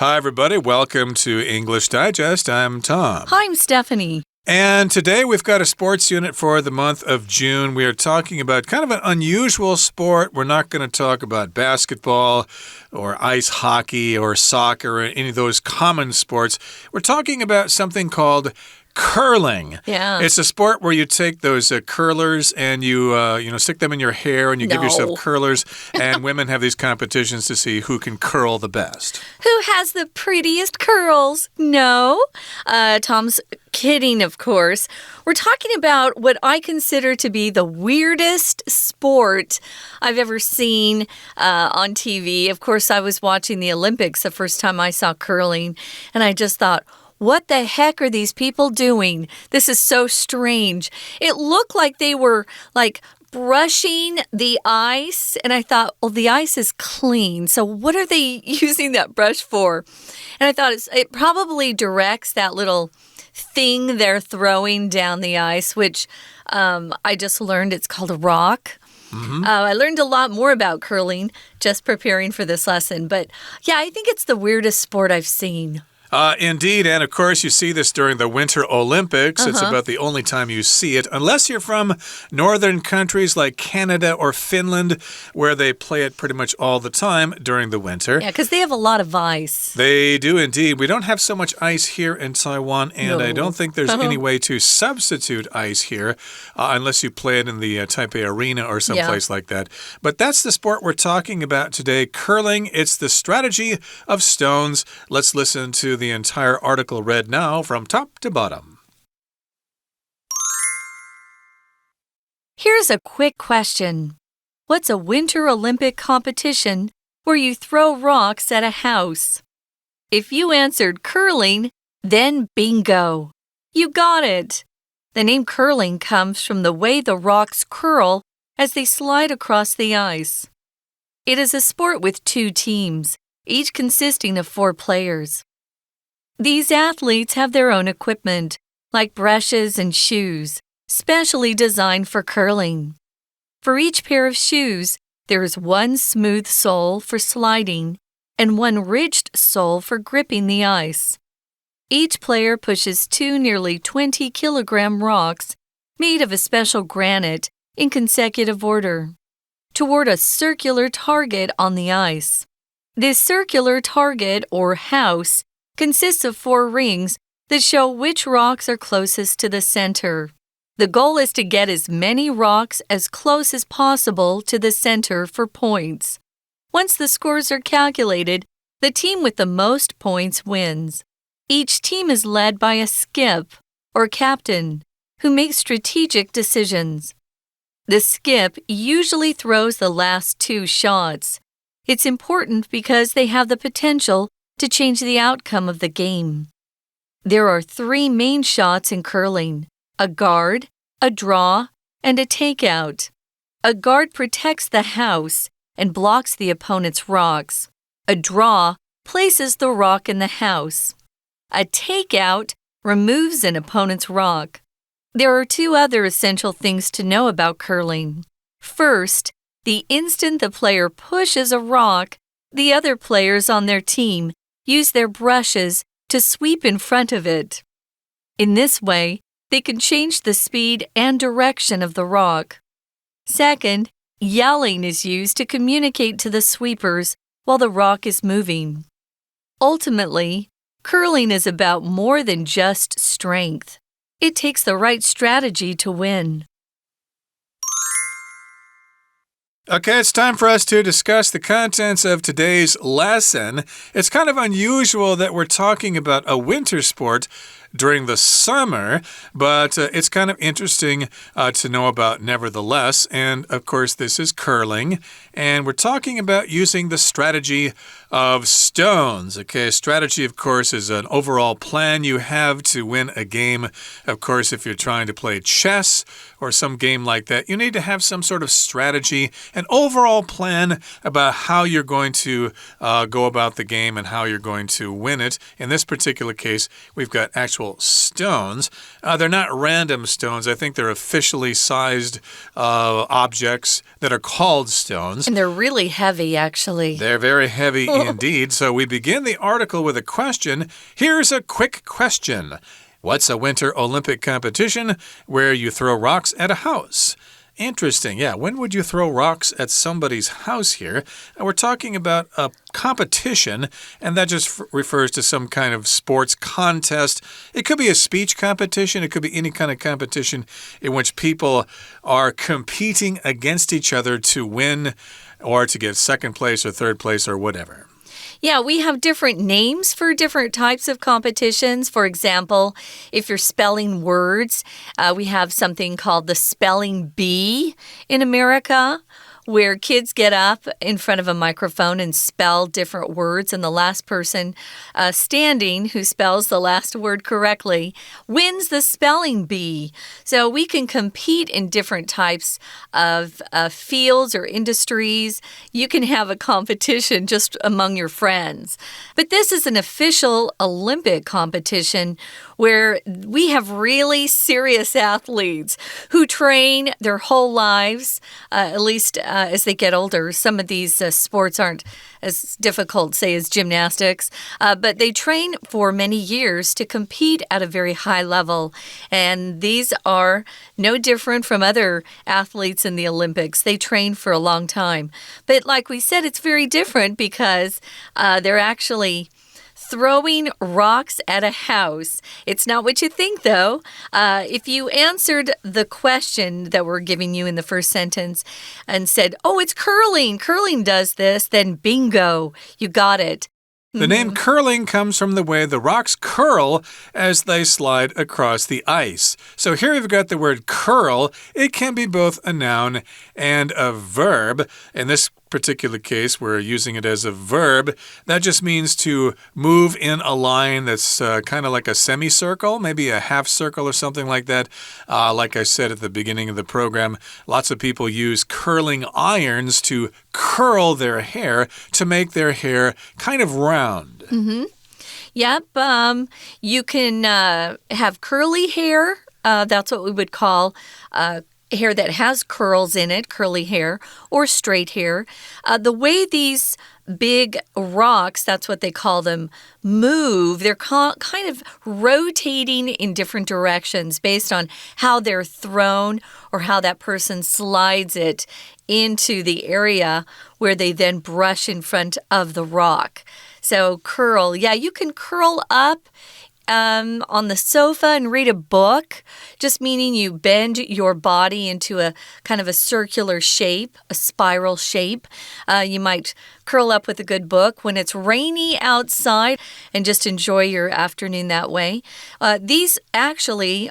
Hi, everybody. Welcome to English Digest. I'm Tom. Hi, I'm Stephanie. And today we've got a sports unit for the month of June. We are talking about kind of an unusual sport. We're not going to talk about basketball or ice hockey or soccer or any of those common sports. We're talking about something called curling. Yeah. It's a sport where you take those curlers and you stick them in your hair and you give yourself curlers. And women have these competitions to see who can curl the best. Who has the prettiest curls? No. Tom's kidding, of course. We're talking about what I consider to be the weirdest sport I've ever seen on TV. Of course, I was watching the Olympics the first time I saw curling, and I just thought, what the heck are these people doing? This is so strange. It looked like they were brushing the ice, and I thought, well, the ice is clean, so what are they using that brush for? And I thought it probably directs that little thing they're throwing down the ice, which I just learned it's called a rock. I learned a lot more about curling just preparing for this lesson, but yeah, I think it's the weirdest sport I've seen. Indeed, and of course you see this during the Winter Olympics. It's about the only time you see it, unless you're from northern countries like Canada or Finland, where they play it pretty much all the time during the winter. Yeah, because they have a lot of ice. They do indeed. We don't have so much ice here in Taiwan, and I don't think there's any way to substitute ice here, unless you play it in the Taipei Arena or someplace like that. But that's the sport we're talking about today, curling. It's the strategy of stones. Let's listen to the entire article read now from top to bottom. Here's a quick question. What's a Winter Olympic competition where you throw rocks at a house? If you answered curling, then bingo. You got it. The name curling comes from the way the rocks curl as they slide across the ice. It is a sport with two teams, each consisting of 4 players. These athletes have their own equipment, like brushes and shoes, specially designed for curling. For each pair of shoes, there is one smooth sole for sliding and one ridged sole for gripping the ice. Each player pushes 2 nearly 20-kilogram rocks made of a special granite in consecutive order toward a circular target on the ice. This circular target, or house, consists of 4 rings that show which rocks are closest to the center. The goal is to get as many rocks as close as possible to the center for points. Once the scores are calculated, the team with the most points wins. Each team is led by a skip, or captain, who makes strategic decisions. The skip usually throws the last 2 shots. It's important because they have the potential to change the outcome of the game. There are 3 main shots in curling: a guard, a draw, and a takeout. A guard protects the house and blocks the opponent's rocks. A draw places the rock in the house. A takeout removes an opponent's rock. There are 2 other essential things to know about curling. First, the instant the player pushes a rock, the other players on their team use their brushes to sweep in front of it. In this way, they can change the speed and direction of the rock. Second, yelling is used to communicate to the sweepers while the rock is moving. Ultimately, curling is about more than just strength. It takes the right strategy to win. Okay, it's time for us to discuss the contents of today's lesson. It's kind of unusual that we're talking about a winter sport during the summer, but it's kind of interesting to know about nevertheless. And of course, this is curling, and we're talking about using the strategy of stones. Okay, strategy, of course, is an overall plan you have to win a game. Of course, if you're trying to play chess or some game like that, you need to have some sort of strategy, an overall plan about how you're going to go about the game and how you're going to win it. In this particular case, we've got actual symmetrical stones. They're not random stones. I think they're officially sized objects that are called stones. And they're really heavy, actually. They're very heavy indeed. So we begin the article with a question. Here's a quick question. What's a Winter Olympic competition where you throw rocks at a house? Interesting. Yeah, when would you throw rocks at somebody's house here? We're talking about a competition, and that just refers to some kind of sports contest. It could be a speech competition. It could be any kind of competition in which people are competing against each other to win or to get second place or third place or whatever. Yeah, we have different names for different types of competitions. For example, if you're spelling words, we have something called the spelling bee in America, where kids get up in front of a microphone and spell different words, and the last person standing who spells the last word correctly wins the spelling bee. So we can compete in different types of fields or industries. You can have a competition just among your friends. But this is an official Olympic competition where we have really serious athletes who train their whole lives, at least as they get older. Some of these sports aren't as difficult, say, as gymnastics, but they train for many years to compete at a very high level. And these are no different from other athletes in the Olympics. They train for a long time. But like we said, it's very different because they're actually throwing rocks at a house. It's not what you think, though. If you answered the question that we're giving you in the first sentence and said, oh, it's curling. Curling does this, then bingo, you got it. The name curling comes from the way the rocks curl as they slide across the ice. So here we've got the word curl. It can be both a noun and a verb. In this particular case, we're using it as a verb. That just means to move in a line that's kind of like a semicircle, maybe a half circle or something like that. Like I said at the beginning of the program, lots of people use curling irons to curl their hair to make their hair kind of round. Yep. You can have curly hair. That's what we would call hair that has curls in it, curly hair, or straight hair. The way these big rocks, that's what they call them, move, they're kind of rotating in different directions based on how they're thrown or how that person slides it into the area where they then brush in front of the rock. So curl, yeah, you can curl up on the sofa and read a book, just meaning you bend your body into a kind of a circular shape, a spiral shape. You might curl up with a good book when it's rainy outside and just enjoy your afternoon that way. These athletes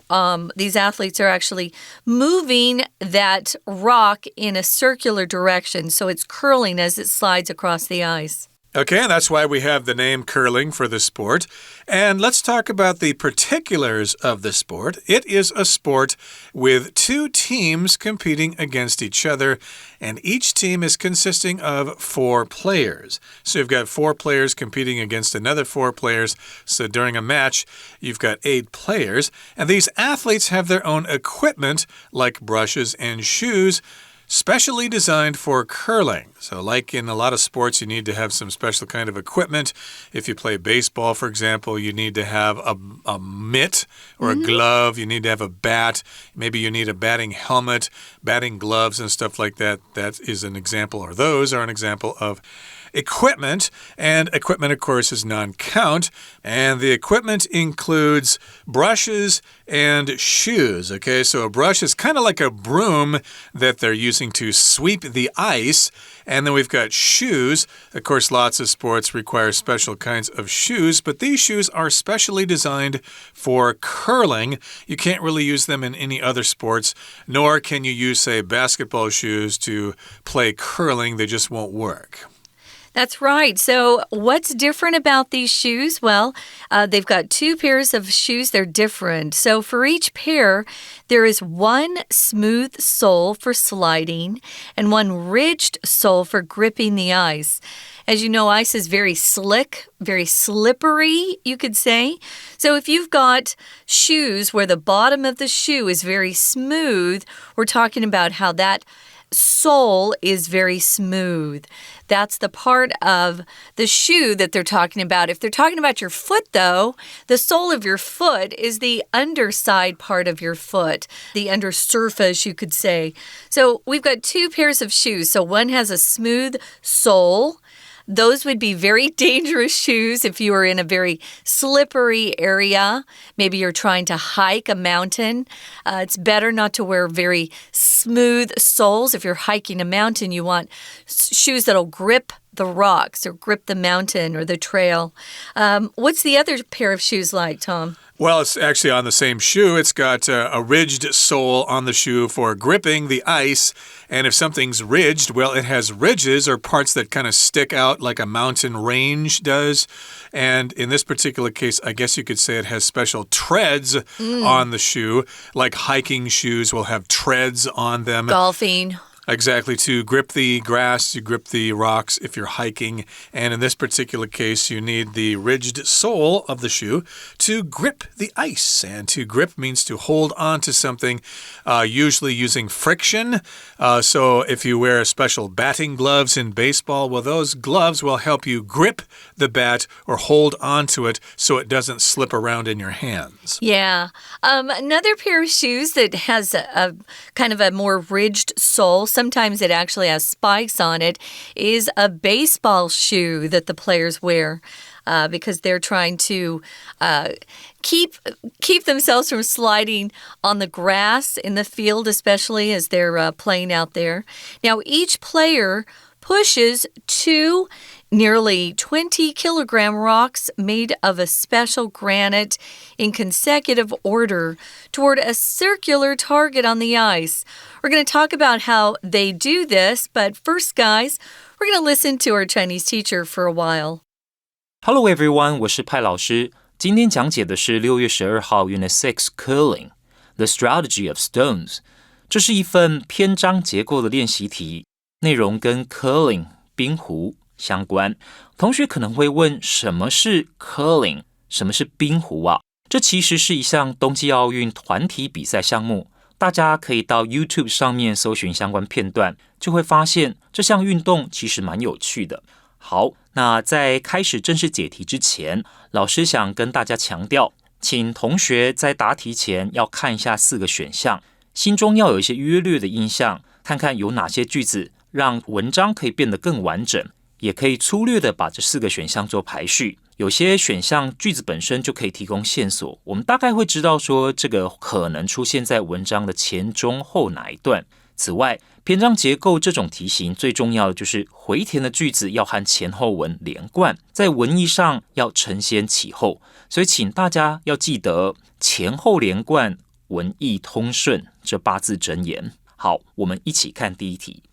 are actually moving that rock in a circular direction, so it's curling as it slides across the ice. Okay, that's why we have the name curling for the sport. And let's talk about the particulars of the sport. It is a sport with two teams competing against each other, and each team is consisting of 4 players. So you've got 4 players competing against another 4 players. So during a match, you've got 8 players. And these athletes have their own equipment, like brushes and shoes, specially designed for curling. So like in a lot of sports, you need to have some special kind of equipment. If you play baseball, for example, you need to have a mitt or a glove. You need to have a bat. Maybe you need a batting helmet, batting gloves, and stuff like that. That is an example, or those are an example of equipment. And equipment, of course, is non-count. And the equipment includes brushes and shoes. Okay, so a brush is kind of like a broom that they're using to sweep the ice. And then we've got shoes. Of course, lots of sports require special kinds of shoes, but these shoes are specially designed for curling. You can't really use them in any other sports, nor can you use, say, basketball shoes to play curling. They just won't work. That's right. So what's different about these shoes? Well, they've got 2 pairs of shoes. They're different. So for each pair, there is one smooth sole for sliding and one ridged sole for gripping the ice. As you know, ice is very slick, very slippery, you could say. So if you've got shoes where the bottom of the shoe is very smooth, we're talking about how that sole is very smooth. That's the part of the shoe that they're talking about. If they're talking about your foot, though, the sole of your foot is the underside part of your foot, the under surface, you could say. So we've got two pairs of shoes. So one has a smooth sole. Those would be very dangerous shoes if you were in a very slippery area. Maybe you're trying to hike a mountain. It's better not to wear very smooth soles. If you're hiking a mountain, you want shoes that'll grip the rocks or grip the mountain or the trail. What's the other pair of shoes like, Tom? Well, it's actually on the same shoe. It's got a ridged sole on the shoe for gripping the ice. And if something's ridged, well, it has ridges or parts that kind of stick out like a mountain range does. And in this particular case, I guess you could say it has special treads on the shoe. Like hiking shoes will have treads on them. Golfing. Exactly, to grip the grass, you grip the rocks if you're hiking. And in this particular case, you need the ridged sole of the shoe to grip the ice. And to grip means to hold on to something, usually using friction. So if you wear special batting gloves in baseball, well, those gloves will help you grip the bat or hold on to it so it doesn't slip around in your hands. Yeah. Another pair of shoes that has a kind of a more ridged sole, sometimes it actually has spikes on it, is a baseball shoe that the players wear because they're trying to keep themselves from sliding on the grass in the field, especially as they're playing out there. Now, each player pushes two nearly 20-kilogram rocks made of a special granite in consecutive order toward a circular target on the ice. We're going to talk about how they do this, but first, guys, we're going to listen to our Chinese teacher for a while. Hello everyone, 我是派老师。今天讲解的是6月12号 Unit6 Curling, The Strategy of Stones. 这是一份篇章结构的练习题，内容跟 curling 冰壶相关。同学可能会问，什么是 curling？ 什么是冰壶啊？这其实是一项冬季奥运团体比赛项目。大家可以到 YouTube 上面搜寻相关片段，就会发现这项运动其实蛮有趣的。好，那在开始正式解题之前，老师想跟大家强调，请同学在答题前要看一下4个选项，心中要有一些约略的印象，看看有哪些句子让文章可以变得更完整，也可以粗略的把这4个选项做排序。有些选项句子本身就可以提供线索，我们大概会知道说这个可能出现在文章的前中后哪一段。此外，篇章结构这种题型最重要的就是回填的句子要和前后文连贯，在文意上要承先启后，所以请大家要记得前后连贯，文意通顺这8字真言。好，我们一起看第一题。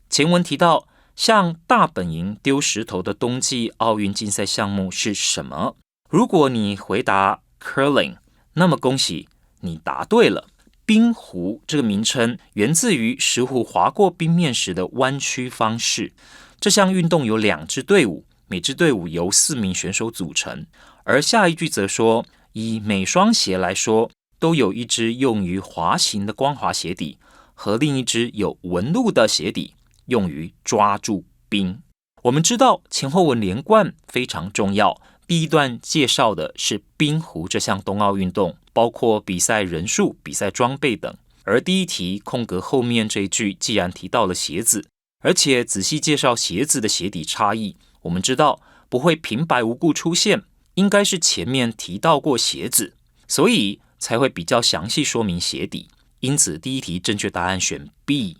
前文提到向大本营丢石头的冬季奥运竞赛项目是什么？如果你回答 curling， 那么恭喜你答对了。冰壶这个名称源自于石壶划过冰面时的弯曲方式。这项运动有2支队伍，每支队伍由4名选手组成。而下一句则说，以每双鞋来说，都有一只用于滑行的光滑鞋底，和另一只有纹路的鞋底，用于抓住冰。我们知道前后文连贯非常重要。第一段介绍的是冰壶这项冬奥运动，包括比赛人数、比赛装备等。而第一题空格后面这一句既然提到了鞋子，而且仔细介绍鞋子的鞋底差异，我们知道不会平白无故出现，应该是前面提到过鞋子，所以才会比较详细说明鞋底。因此第一题正确答案选 B，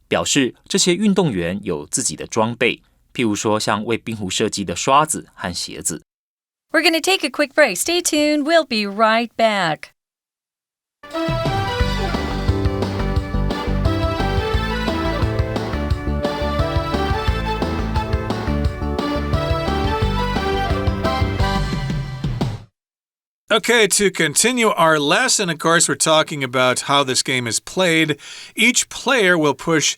表示这些运动员有自己的装备，譬如说像为冰壶设计的刷子和鞋子。We're going to take a quick break. Stay tuned. We'll be right back. Okay, to continue our lesson, of course, we're talking about how this game is played. Each player will push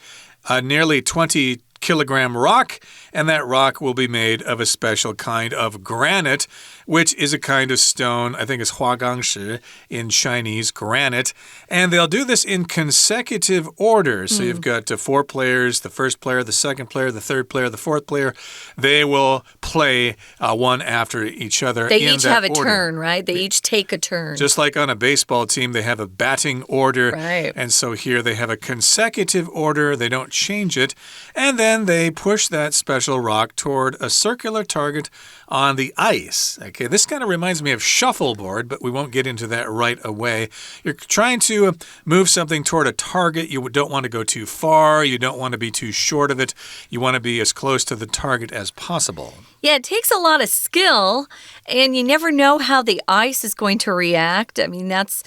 a nearly 20-kilogram rock, and that rock will be made of a special kind of granite, which is a kind of stone, I think it's 花岗石 in Chinese, granite. And they'll do this in consecutive order. So you've got 4 players, the first player, the second player, the third player, the fourth player. They will play one after each other. They each have a order. turn, right? They each take a turn. Just like on a baseball team, they have a batting order. Right. And so here they have a consecutive order. They don't change it. And then they push that special rock toward a circular target on the ice. Okay, this kind of reminds me of shuffleboard, but we won't get into that right away. You're trying to move something toward a target. You don't want to go too far. You don't want to be too short of it. You want to be as close to the target as possible. Yeah, it takes a lot of skill, and you never know how the ice is going to react. I mean, that's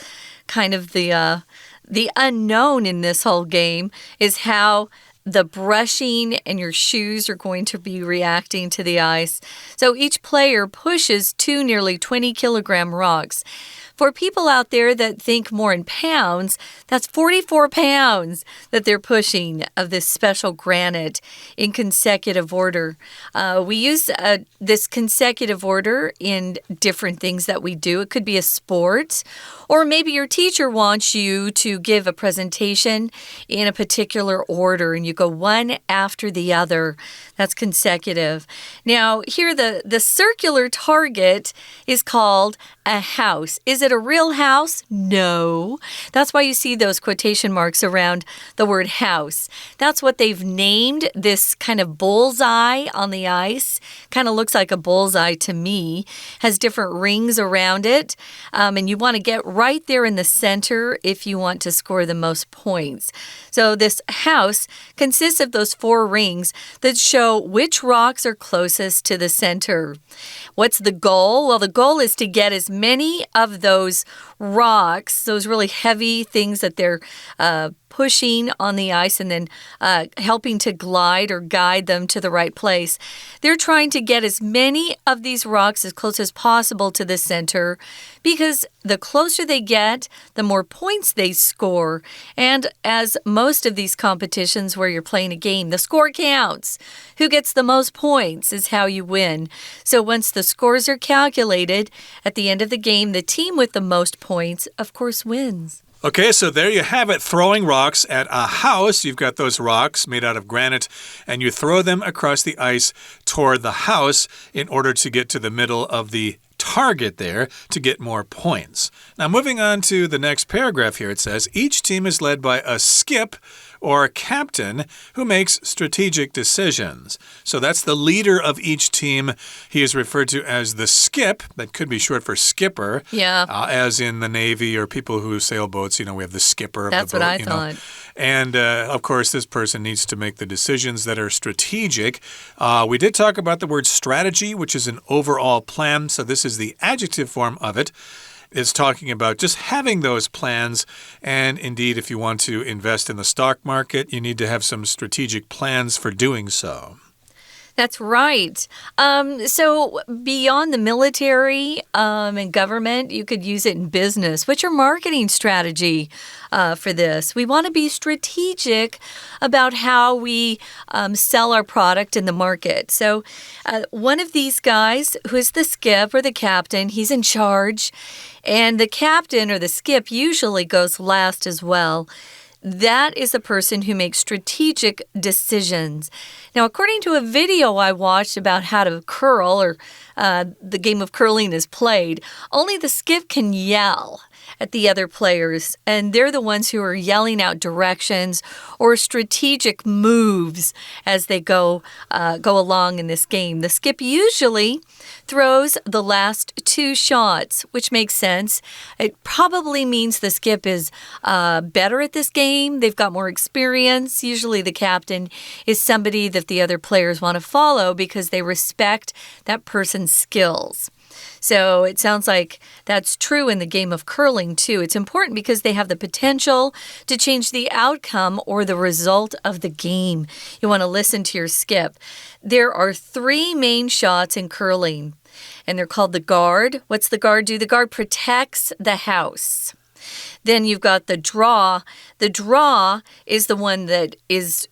kind of the unknown in this whole game is how the brushing and your shoes are going to be reacting to the ice. So each player pushes 2 nearly 20-kilogram rocks. For people out there that think more in pounds, that's 44 pounds that they're pushing of this special granite in consecutive order. We use this consecutive order in different things that we do. It could be a sport, or maybe your teacher wants you to give a presentation in a particular order, and you go one after the other. That's consecutive. Now, here the circular target is called a house. Is it a real house? No. That's why you see those quotation marks around the word house. That's what they've named this kind of bullseye on the ice. Kind of looks like a bullseye to me. Has different rings around it. And you want to get right there in the center if you want to score the most points. So this house consists of those 4 rings that show which rocks are closest to the center. What's the goal? Well, the goal is to get as many of those rocks, those really heavy things that they're pushing on the ice and then helping to glide or guide them to the right place. They're trying to get as many of these rocks as close as possible to the center because the closer they get, the more points they score. And as most of these competitions where you're playing a game, the score counts. Who gets the most points is how you win. So once the scores are calculated, at the end of the game, the team with the most points, of course, wins. Okay, so there you have it, throwing rocks at a house. You've got those rocks made out of granite, and you throw them across the ice toward the house in order to get to the middle of the target there to get more points. Now, moving on to the next paragraph here, it says, each team is led by a skip or captain who makes strategic decisions. So that's the leader of each team. He is referred to as the skip. That could be short for skipper. Yeah. As in the Navy or people who sail boats, we have the skipper of That's the boat. That's what I thought. And, of course, this person needs to make the decisions that are strategic. We did talk about the word strategy, which is an overall plan. So this is the adjective form of it. It's talking about just having those plans. And indeed, if you want to invest in the stock market, you need to have some strategic plans for doing so. That's right. So beyond the military and government, you could use it in business. What's your marketing strategy for this? We want to be strategic about how we sell our product in the market. So one of these guys, who is the skip or the captain, he's in charge. And the captain or the skip usually goes last as well. That is the person who makes strategic decisions. Now, according to a video I watched about how to curl, or the game of curling is played, only the skip can yell at the other players, and they're the ones who are yelling out directions or strategic moves as they go along in this game. The skip usually throws the last 2 shots, which makes sense. It probably means the skip is better at this game. They've got more experience. Usually the captain is somebody that the other players want to follow because they respect that person's skills. So it sounds like that's true in the game of curling, too. It's important because they have the potential to change the outcome or the result of the game. You want to listen to your skip. There are 3 main shots in curling, and they're called the guard. What's the guard do? The guard protects the house. Then you've got the draw. The draw is the one that is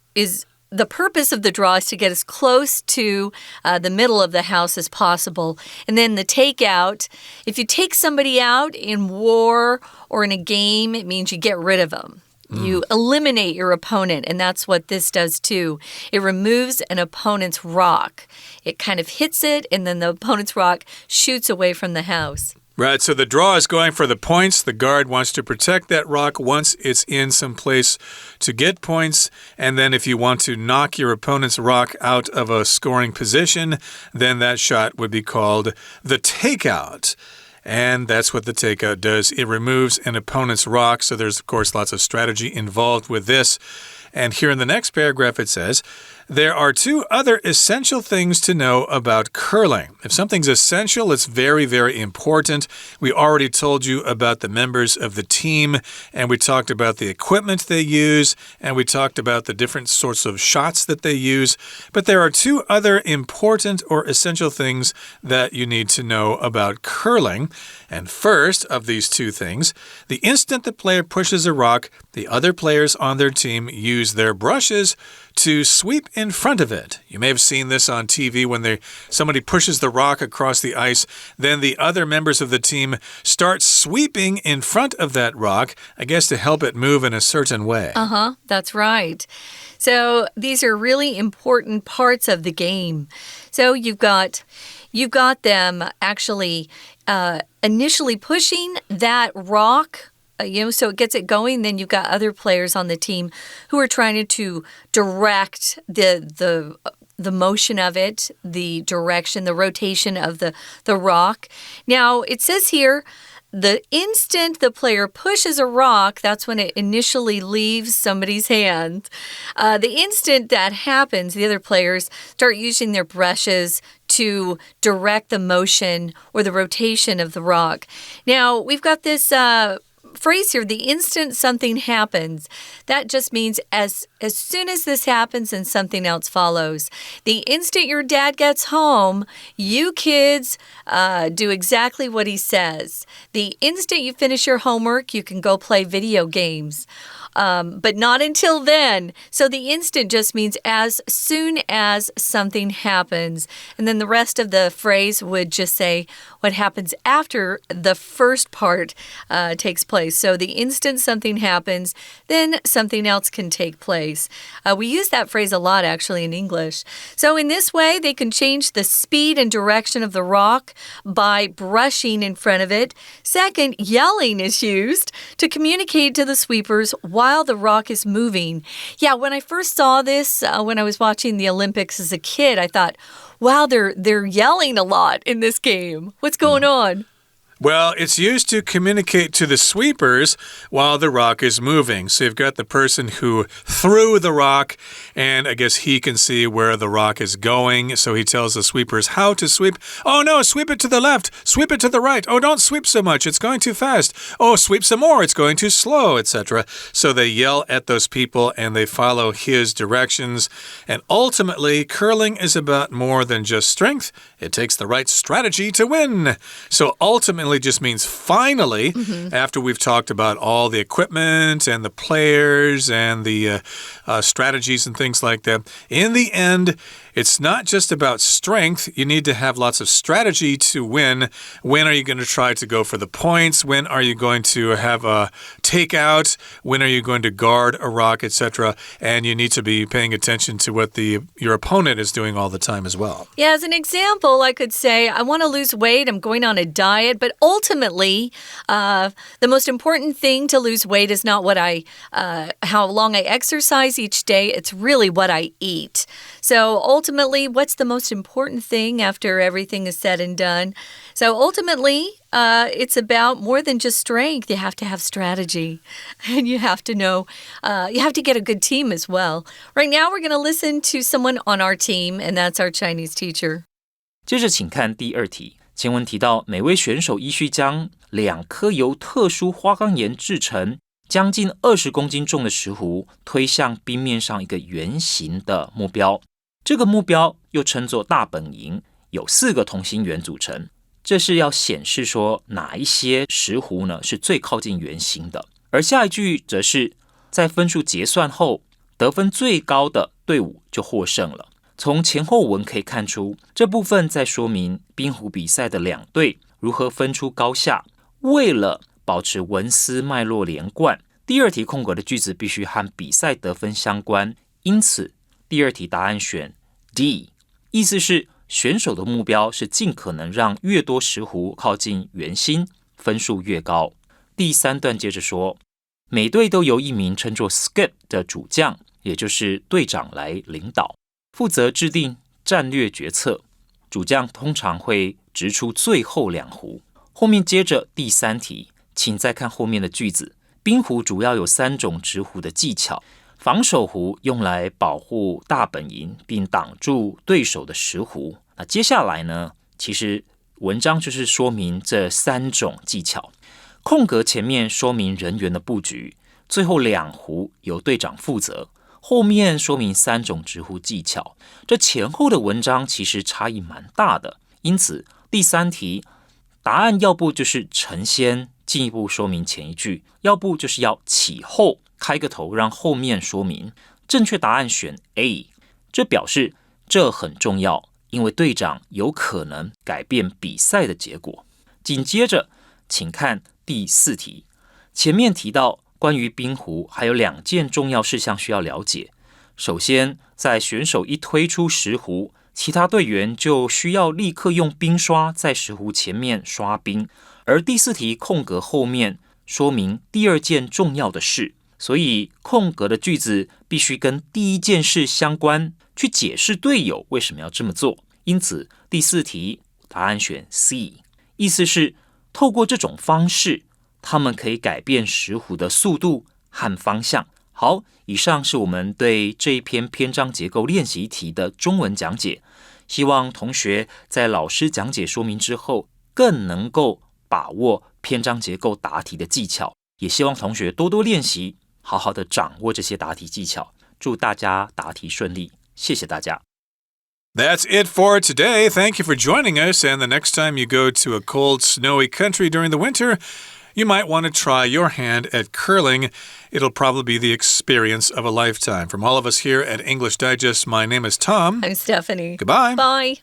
the purpose of the draw is to get as close to the middle of the house as possible. And then the takeout, if you take somebody out in war or in a game, it means you get rid of them. You eliminate your opponent, and that's what this does too. It removes an opponent's rock. It kind of hits it, and then the opponent's rock shoots away from the house. Right, so the draw is going for the points. The guard wants to protect that rock once it's in some place to get points. And then if you want to knock your opponent's rock out of a scoring position, then that shot would be called the takeout. And that's what the takeout does. It removes an opponent's rock. So there's, of course, lots of strategy involved with this. And here in the next paragraph, it says, there are two other essential things to know about curling. If something's essential, it's very, very important. We already told you about the members of the team, and we talked about the equipment they use, and we talked about the different sorts of shots that they use. But there are two other important or essential things that you need to know about curling. And first of these two things, the instant the player pushes a rock, the other players on their team use their brushes to sweep in front of it. You may have seen this on TV when somebody pushes the rock across the ice, then the other members of the team start sweeping in front of that rock, I guess to help it move in a certain way. That's right. So these are really important parts of the game. So you've got them actually initially pushing that rock, so it gets it going. Then you've got other players on the team who are trying to direct the motion of it, the direction, the rotation of the rock. Now, it says here, the instant the player pushes a rock, that's when it initially leaves somebody's hand. The instant that happens, the other players start using their brushes to direct the motion or the rotation of the rock. Now, we've got this phrase here, the instant something happens. That just means as soon as this happens and something else follows. The instant your dad gets home, you kids do exactly what he says. The instant you finish your homework, you can go play video games. But not until then. So the instant just means as soon as something happens. And then the rest of the phrase would just say what happens after the first part takes place. So the instant something happens, then something else can take place. We use that phrase a lot, actually, in English. So in this way, they can change the speed and direction of the rock by brushing in front of it. Second, yelling is used to communicate to the sweepers while the rock is moving. Yeah, when I first saw this, when I was watching the Olympics as a kid, I thought, wow, they're yelling a lot in this game. What's going on? Well, it's used to communicate to the sweepers while the rock is moving. So you've got the person who threw the rock, and I guess he can see where the rock is going. So he tells the sweepers how to sweep. Oh, no, sweep it to the left. Sweep it to the right. Oh, don't sweep so much. It's going too fast. Oh, sweep some more. It's going too slow, etc. So they yell at those people, and they follow his directions. And ultimately, curling is about more than just strength. It takes the right strategy to win. So ultimately, just means finally, after we've talked about all the equipment and the players and the strategies and things like that. In the end, it's not just about strength. You need to have lots of strategy to win. When are you going to try to go for the points? When are you going to have a takeout? When are you going to guard a rock, etc.? And you need to be paying attention to what your opponent is doing all the time as well. Yeah, as an example, I could say, I want to lose weight. I'm going on a diet. But ultimately, the most important thing to lose weight is not how long I exercise each day. It's really what I eat. So ultimately, what's the most important thing after everything is said and done? So ultimately, it's about more than just strength. You have to have strategy, and you have to know, you have to get a good team as well. Right now, we're going to listen to someone on our team, and that's our Chinese teacher. 接着请看第二题。前文提到，每位选手依序将2颗由特殊花岗岩制成、将近20公斤重的石斛推向冰面上一个圆形的目标。这个目标又称作大本营，有4个同心圆组成。这是要显示说哪一些石斛呢是最靠近圆形的。而下一句则是在分数结算后，得分最高的队伍就获胜了。从前后文可以看出，这部分在说明冰壶比赛的两队如何分出高下。为了保持文思脉络连贯，第二题空格的句子必须和比赛得分相关，因此第二题答案选 D， 意思是选手的目标是尽可能让越多石壶靠近圆心，分数越高。第三段接着说，每队都由一名称作 Skip 的主将，也就是队长来领导，负责制定战略决策。主将通常会掷出最后两壶。后面接着第三题，请再看后面的句子。冰壶主要有3种执壶的技巧，防守壶用来保护大本营并挡住对手的石壶。那接下来呢，其实文章就是说明这3种技巧。空格前面说明人员的布局，最后2壶由队长负责，后面说明3种执壶技巧。这前后的文章其实差异蛮大的，因此第3题答案要不就是承先进一步说明前一句，要不就是要起后开个头让后面说明。正确答案选 A， 这表示这很重要，因为队长有可能改变比赛的结果。紧接着请看第4题，前面提到关于冰壶还有2件重要事项需要了解。首先，在选手一推出石壶，其他队员就需要立刻用冰刷在石壶前面刷冰，而第4题空格后面说明第2件重要的事，所以空格的句子必须跟第1件事相关，去解释队友为什么要这么做。因此第4题答案选 C， 意思是透过这种方式，他们可以改变石壶的速度和方向。好，以上是我们对这一篇篇章结构练习题的中文讲解。希望同学在老师讲解说明之后，更能够把握篇章结构答题的技巧。也希望同学多多练习，好好的掌握这些答题技巧。祝大家答题顺利，谢谢大家。That's it for today. Thank you for joining us. And the next time you go to a cold, snowy country during the winter, you might want to try your hand at curling. It'll probably be the experience of a lifetime. From all of us here at English Digest, my name is Tom. I'm Stephanie. Goodbye. Bye.